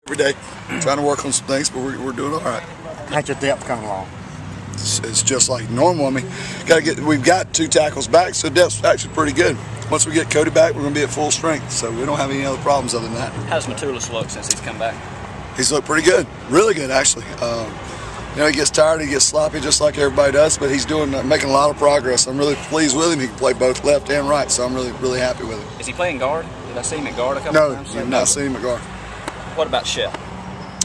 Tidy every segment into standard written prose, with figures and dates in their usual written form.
every day, trying to work on some things, but we're doing all right. How's your depth coming along? It's just like normal. I mean, we've got 2 tackles back, so depth's actually pretty good. Once we get Cody back, we're going to be at full strength, so we don't have any other problems other than that. How's Methulis look since he's come back? He's looked pretty good, really good actually. You know, he gets tired, he gets sloppy just like everybody does, but he's making a lot of progress. I'm really pleased with him. He can play both left and right, so I'm really happy with him. Is he playing guard? Did I see him at guard a couple times? No, you've not seen him at guard. What about Shell?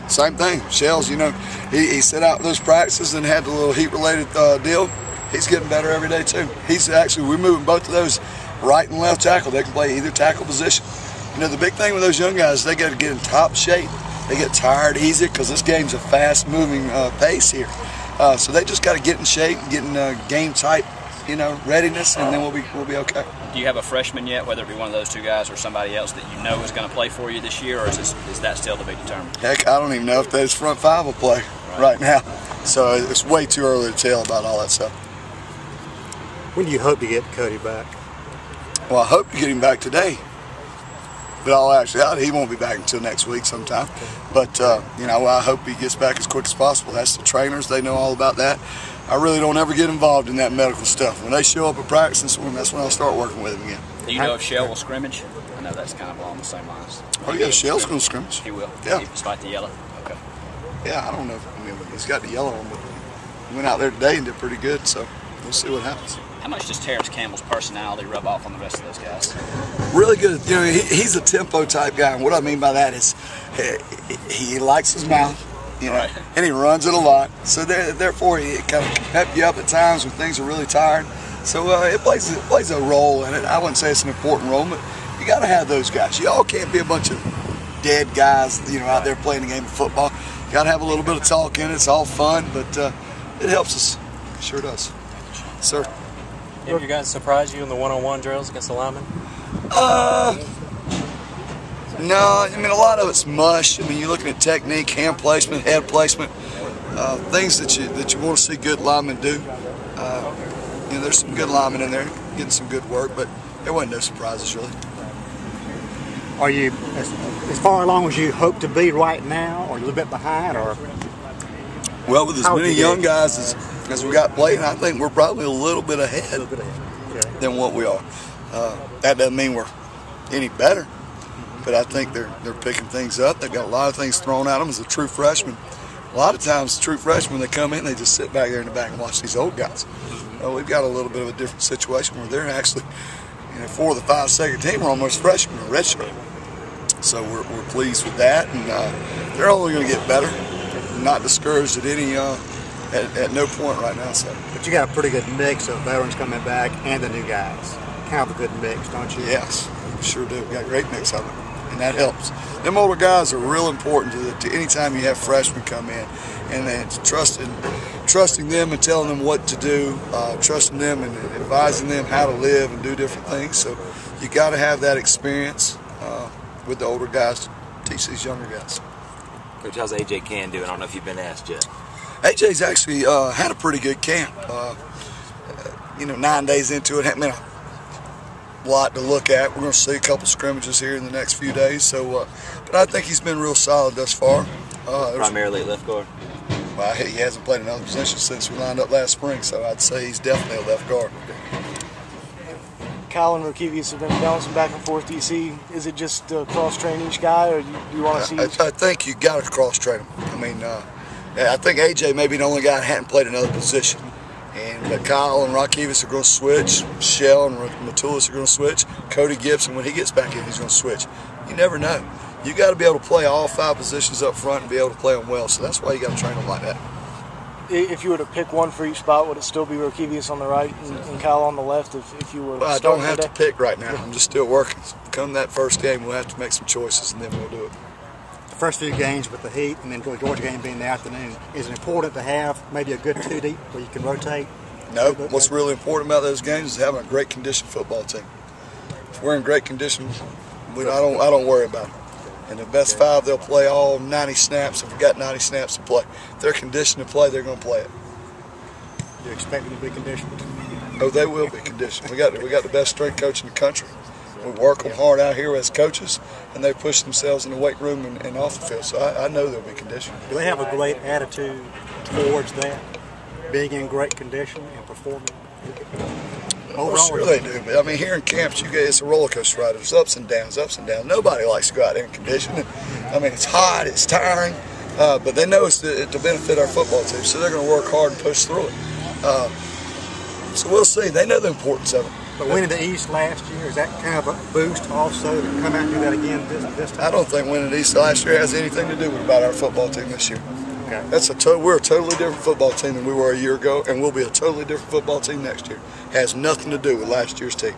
Same thing. Shell's, you know, he set out those practices and had the little heat-related deal. He's getting better every day too. We're moving both of those right and left tackle. They can play either tackle position. You know, the big thing with those young guys, they got to get in top shape. They get tired easy because this game's a fast-moving pace here. So they just got to get in shape, get in game-type, you know, readiness, and then we'll be okay. Do you have a freshman yet, whether it be one of those 2 guys or somebody else that you know is going to play for you this year, or is that still to be determined? Heck, I don't even know if those front 5 will play right now. So it's way too early to tell about all that stuff. When do you hope to get Cody back? Well, I hope to get him back today. But all actuality, he won't be back until next week sometime. But, you know, I hope he gets back as quick as possible. That's the trainers. They know all about that. I really don't ever get involved in that medical stuff. When they show up at practice, that's when I'll start working with him again. Do you know if Shell will scrimmage? I know that's kind of along the same lines. Oh, yeah, Shell's going to scrimmage. He will? Yeah. Despite the yellow? Okay. Yeah, I don't know. I mean, he's got the yellow on, but he went out there today and did pretty good, so we'll see what happens. How much does Terrence Campbell's personality rub off on the rest of those guys? Really good. You know, he's a tempo type guy, and what I mean by that is he likes his mouth, you know, and he runs it a lot. So therefore, he kind of pep you up at times when things are really tired. So it plays a role in it. I wouldn't say it's an important role, but you got to have those guys. You all can't be a bunch of dead guys, you know, out there playing the game of football. You got to have a little bit of talk in it. It's all fun, but it helps us. It sure does. Sir. Have you guys surprised you in the one-on-one drills against the linemen? No, I mean, a lot of it's mush. I mean, you're looking at technique, hand placement, head placement, things that you want to see good linemen do. You know, there's some good linemen in there getting some good work, but there wasn't no surprises really. Are you as far along as you hope to be right now, or a little bit behind, or? Well, with as many young guys as we got playing, I think we're probably a little bit ahead than what we are. That doesn't mean we're any better, but I think they're picking things up. They've got a lot of things thrown at them as a true freshman. A lot of times, true freshmen, they come in, they just sit back there in the back and watch these old guys. We've got a little bit of a different situation where they're actually, you know, 4 of the 5 second team are almost freshmen or redshirt. So we're pleased with that, and they're only going to get better. I'm not discouraged at any at no point right now. So. But you got a pretty good mix of veterans coming back and the new guys. Kind of a good mix, don't you? Yes, we sure do. We got a great mix of them, and that helps. Them older guys are real important to any time you have freshmen come in, and then trusting them and telling them what to do, trusting them and advising them how to live and do different things. So you got to have that experience with the older guys to teach these younger guys. Coach, how's AJ Can doing? I don't know if you've been asked yet. AJ's actually had a pretty good camp. You know, 9 days into it, I mean, a lot to look at. We're going to see a couple scrimmages here in the next few days. So, but I think he's been real solid thus far. Primarily at left guard? Well, he hasn't played another position since we lined up last spring, so I'd say he's definitely a left guard. Kyle and Rokevius have been bouncing back and forth. Do you see, is it just cross-train each guy, or do you want to see? I think you got to cross-train him. I mean, I think AJ may be the only guy that hadn't played another position. But Kyle and Rokevius are going to switch. Shell and Methulis are going to switch. Cody Gibson, when he gets back in, he's going to switch. You never know. You got to be able to play all 5 positions up front and be able to play them well. So that's why you got to train them like that. If you were to pick one for each spot, would it still be Rokevius on the right and Kyle on the left? If you were, well, I don't have to pick right now. I'm just still working. Come that first game, we'll have to make some choices, and then we'll do it. The first few games with the heat, and then the Georgia game being in the afternoon, is it important to have maybe a good 2 deep where you can rotate? No. What's really important about those games is having a great conditioned football team. If we're in great condition, I don't worry about it. And the best 5, they'll play all 90 snaps if we've got 90 snaps to play. If they're conditioned to play, they're going to play it. You expect them to be conditioned? Oh, they will be conditioned. We got the best strength coach in the country. We work them hard out here as coaches, and they push themselves in the weight room and off the field. So I know they'll be conditioned. Do they have a great attitude towards that, being in great condition and performing? Well, sure they do, but I mean, here in camps, it's a roller coaster ride. There's ups and downs, ups and downs. Nobody likes to go out there in condition. I mean, it's hot, it's tiring, but they know it's to benefit our football team, so they're going to work hard and push through it. So we'll see. They know the importance of it. But winning the East last year, is that kind of a boost also to come out and do that again this time? I don't think winning the East last year has anything to do with about our football team this year. Okay. We're a totally different football team than we were a year ago, and we'll be a totally different football team next year. It has nothing to do with last year's team.